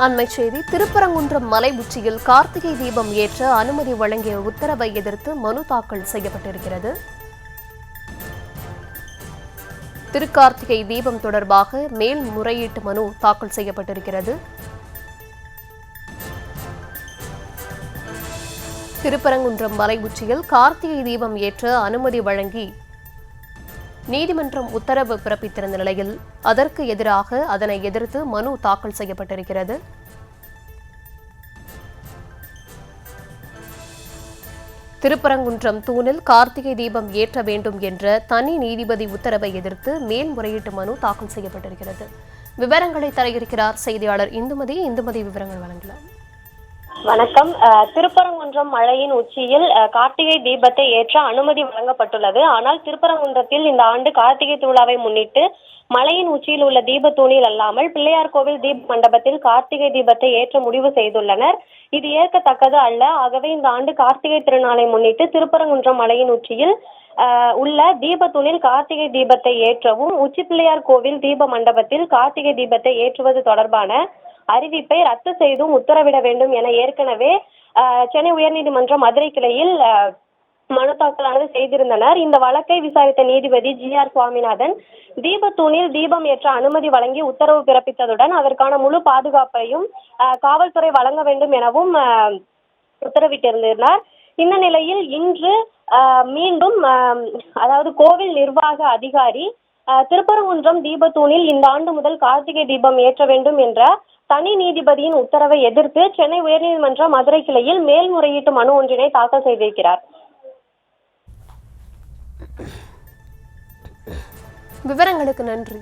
அண்மைச் செய்தி. திருப்பரங்குன்றம் மலை உச்சியில் கார்த்திகை தீபம் ஏற்ற அனுமதி வழங்கிய உத்தரவை எதிர்த்து மனு தாக்கல் செய்யப்பட்டிருக்கிறது. திருக்கார்த்திகை தீபம் தொடர்பாக மேல்முறையீட்டு மனு தாக்கல் செய்யப்பட்டிருக்கிறது. திருப்பரங்குன்றம் மலை உச்சியில் கார்த்திகை தீபம் ஏற்ற அனுமதி வழங்கி நீதிமன்றம் உத்தரவு பிறப்பித்திருந்த நிலையில் அதற்கு எதிராக அதனை எதிர்த்து மனு தாக்கல் செய்யப்பட்டிருக்கிறது. திருப்பரங்குன்றம் தூணில் கார்த்திகை தீபம் ஏற்ற வேண்டும் என்ற தனி நீதிபதி உத்தரவை எதிர்த்து மேல்முறையீட்டு மனு தாக்கல் செய்யப்பட்டிருக்கிறது. விவரங்களை தர இருக்கிறார் செய்தியாளர் இந்துமதி. விவரங்கள் வழங்கலாம். வணக்கம். திருப்பரங்குன்றம் மலையின் உச்சியில் கார்த்திகை தீபத்தை ஏற்ற அனுமதி வழங்கப்பட்டுள்ளது. ஆனால் திருப்பரங்குன்றத்தில் இந்த ஆண்டு கார்த்திகை திருவிழாவை முன்னிட்டு மலையின் உச்சியில் உள்ள தீபத்தூணில் அல்லாமல் பிள்ளையார் கோவில் தீப மண்டபத்தில் கார்த்திகை தீபத்தை ஏற்ற முடிவு செய்துள்ளனர். இது ஏற்கத்தக்கது அல்ல. ஆகவே இந்த ஆண்டு கார்த்திகை திருநாளை முன்னிட்டு திருப்பரங்குன்றம் மலையின் உச்சியில் உள்ள தீபத்தூணில் கார்த்திகை தீபத்தை ஏற்றவும் உச்சி பிள்ளையார் கோவில் தீப மண்டபத்தில் கார்த்திகை தீபத்தை ஏற்றுவது தொடர்பான அறிவிப்பை ரத்து செய்தும் உத்தரவிட வேண்டும் என ஏற்கனவே சென்னை உயர்நீதிமன்ற மதுரை கிளையில் மனு தாக்கலானது செய்திருந்தனர். இந்த வழக்கை விசாரித்த நீதிபதி GR சுவாமிநாதன் தீபத்தூணில் தீபம் ஏற்ற அனுமதி வழங்கி உத்தரவு பிறப்பித்ததுடன் அதற்கான முழு பாதுகாப்பையும் காவல்துறை வழங்க வேண்டும் எனவும் உத்தரவிட்டிருந்தார். இந்த நிலையில் இன்று மீண்டும் அதாவது கோவில் நிர்வாக அதிகாரி திருப்பரங்குன்றம் தீபத்தூணில் இந்த ஆண்டு முதல் கார்த்திகை தீபம் ஏற்ற வேண்டும் என்ற தனி நீதிபதியின் உத்தரவை எதிர்த்து சென்னை உயர்நீதிமன்ற மதுரை கிளையில் மேல்முறையீட்டு மனு ஒன்றினை தாக்கல் செய்திருக்கிறார். விவரங்களுக்கு நன்றி.